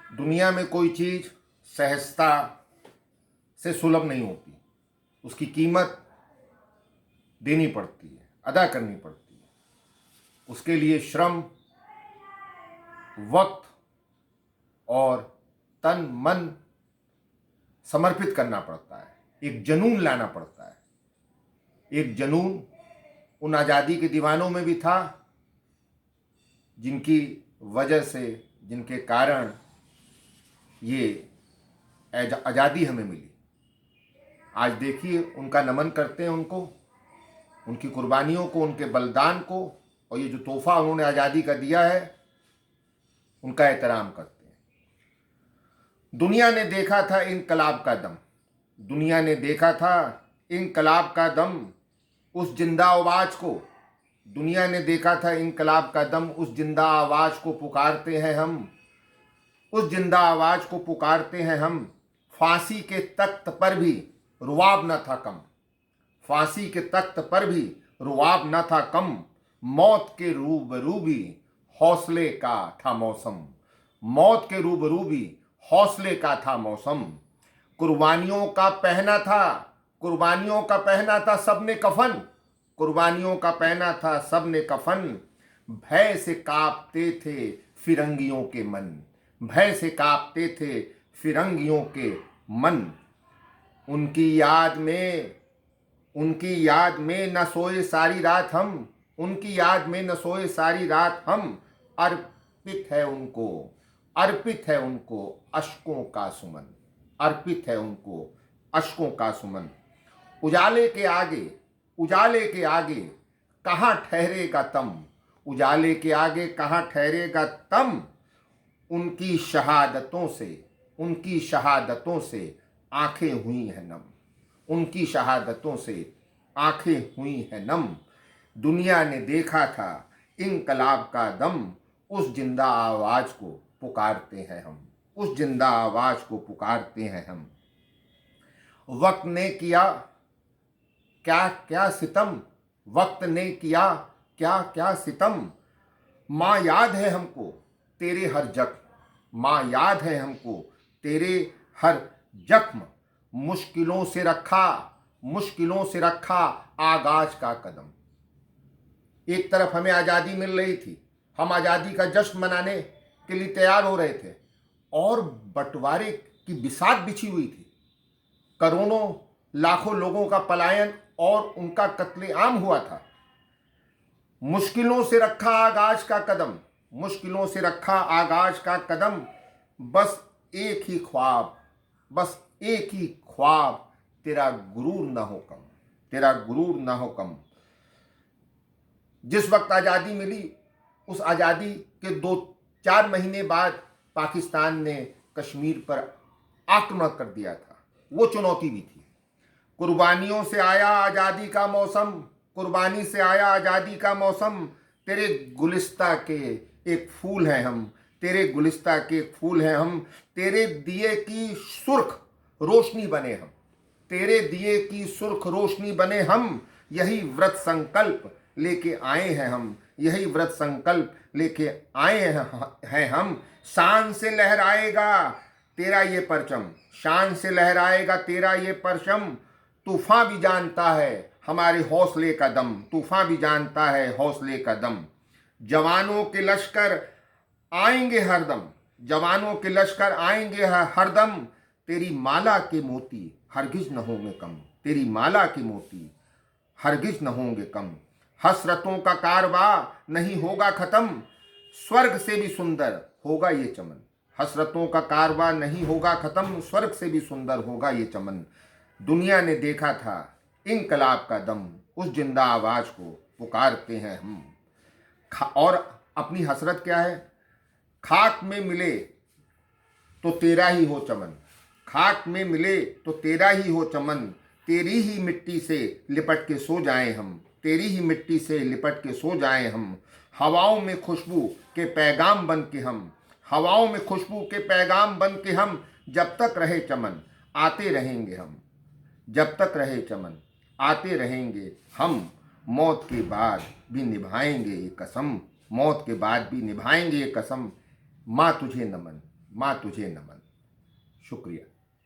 दुनिया में कोई चीज़ सहजता से सुलभ नहीं होती। उसकी कीमत देनी पड़ती है, अदा करनी पड़ती है। उसके लिए श्रम, वक्त और तन मन समर्पित करना पड़ता है। एक जुनून लाना पड़ता है। एक जुनून उन आज़ादी के दीवानों में भी था जिनकी वजह से, जिनके कारण ये आज़ादी हमें मिली। आज देखिए, उनका नमन करते हैं, उनकी कुर्बानियों को, उनके बलिदान को, और ये जो तोहफा उन्होंने आज़ादी का दिया है, उनका एहतराम करते हैं। दुनिया ने देखा था इनकलाब का दम, दुनिया ने देखा था इनकलाब का दम, उस जिंदा आवाज को। दुनिया ने देखा था इनकलाब का दम, उस जिंदा आवाज को पुकारते हैं हम, उस जिंदा आवाज को पुकारते हैं हम। फांसी के तख्त पर भी रुआब न था कम, फांसी के तख्त पर भी रुआब न था कम। मौत के रूबरू भी हौसले का था मौसम, मौत के रूबरू भी हौसले का था मौसम। कुर्बानियों का पहना था, कुर्बानियों का पहना था सबने कफन, कुर्बानियों का पहना था सबने कफन। भय से कांपते थे फिरंगियों के मन, भय से कांपते थे फिरंगियों के मन। उनकी याद में, उनकी याद में न सोए सारी रात हम, उनकी याद में न सोए सारी रात हम। अर्पित है उनको, अर्पित है उनको अश्कों का सुमन, अर्पित है उनको अश्कों का सुमन। उजाले के आगे, उजाले के आगे कहाँ ठहरेगा तम, उजाले के आगे कहाँ ठहरेगा तम। उनकी शहादतों से, उनकी शहादतों से आंखें हुई हैं नम, उनकी शहादतों से आंखें हुई हैं नम। दुनिया ने देखा था इनकलाब का दम, उस जिंदा आवाज को पुकारते हैं हम, उस जिंदा आवाज को पुकारते हैं हम। वक्त ने किया क्या क्या सितम, वक्त ने किया क्या क्या सितम। माँ याद है हमको तेरे हर जख्म, माँ याद है हमको तेरे हर जख्म। मुश्किलों से रखा, मुश्किलों से रखा आगाज का कदम। एक तरफ हमें आज़ादी मिल रही थी, हम आज़ादी का जश्न मनाने के लिए तैयार हो रहे थे, और बंटवारे की बिसात बिछी हुई थी। करोड़ों लाखों लोगों का पलायन और उनका कत्लेआम हुआ था। मुश्किलों से रखा आगाज का कदम, मुश्किलों से रखा आगाज का कदम। बस एक ही ख्वाब, बस एक ही ख्वाब, तेरा गुरूर न हो कम, तेरा गुरूर न हो कम। जिस वक्त आज़ादी मिली, उस आज़ादी के 2-4 महीने बाद पाकिस्तान ने कश्मीर पर आक्रमण कर दिया था। वो चुनौती भी थी। कुर्बानियों से आया आज़ादी का मौसम, कुर्बानी से आया आज़ादी का मौसम। तेरे गुलिस्ता के एक फूल हैं हम, तेरे गुलिस्ता के एक फूल हैं हम। तेरे दिए की सुर्ख रोशनी बने हम, तेरे दिए की सुर्ख रोशनी बने हम। यही व्रत संकल्प लेके आए हैं हम, यही व्रत संकल्प लेके आए हैं हम। शान से लहराएगा तेरा ये परचम, शान से लहराएगा तेरा ये परचम। तूफान भी जानता है हमारे हौसले का दम, तूफान भी जानता है हौसले का दम। जवानों के लश्कर आएंगे हरदम, जवानों के लश्कर आएंगे हरदम। तेरी माला के मोती हरगिज न होंगे कम, तेरी माला के मोती हरगिज न होंगे कम। हसरतों का कारवा नहीं होगा खत्म, स्वर्ग से भी सुंदर होगा ये चमन। हसरतों का कारवा नहीं होगा खत्म, स्वर्ग से भी सुंदर होगा ये चमन। दुनिया ने देखा था इनकलाब का दम, उस जिंदा आवाज को पुकारते हैं हम। और अपनी हसरत क्या है? खाक में मिले तो तेरा ही हो चमन, खाक में मिले तो तेरा ही हो चमन। तेरी ही मिट्टी से लिपट के सो जाएं हम, तेरी ही मिट्टी से लिपट के सो जाएं हम। हवाओं में खुशबू के पैगाम बन के हम, हवाओं में खुशबू के पैगाम बन के हम। जब तक रहे चमन आते रहेंगे हम, जब तक रहे चमन आते रहेंगे हम। मौत के बाद भी निभाएंगे ये कसम, मौत के बाद भी निभाएंगे ये कसम। माँ तुझे नमन, माँ तुझे नमन। शुक्रिया।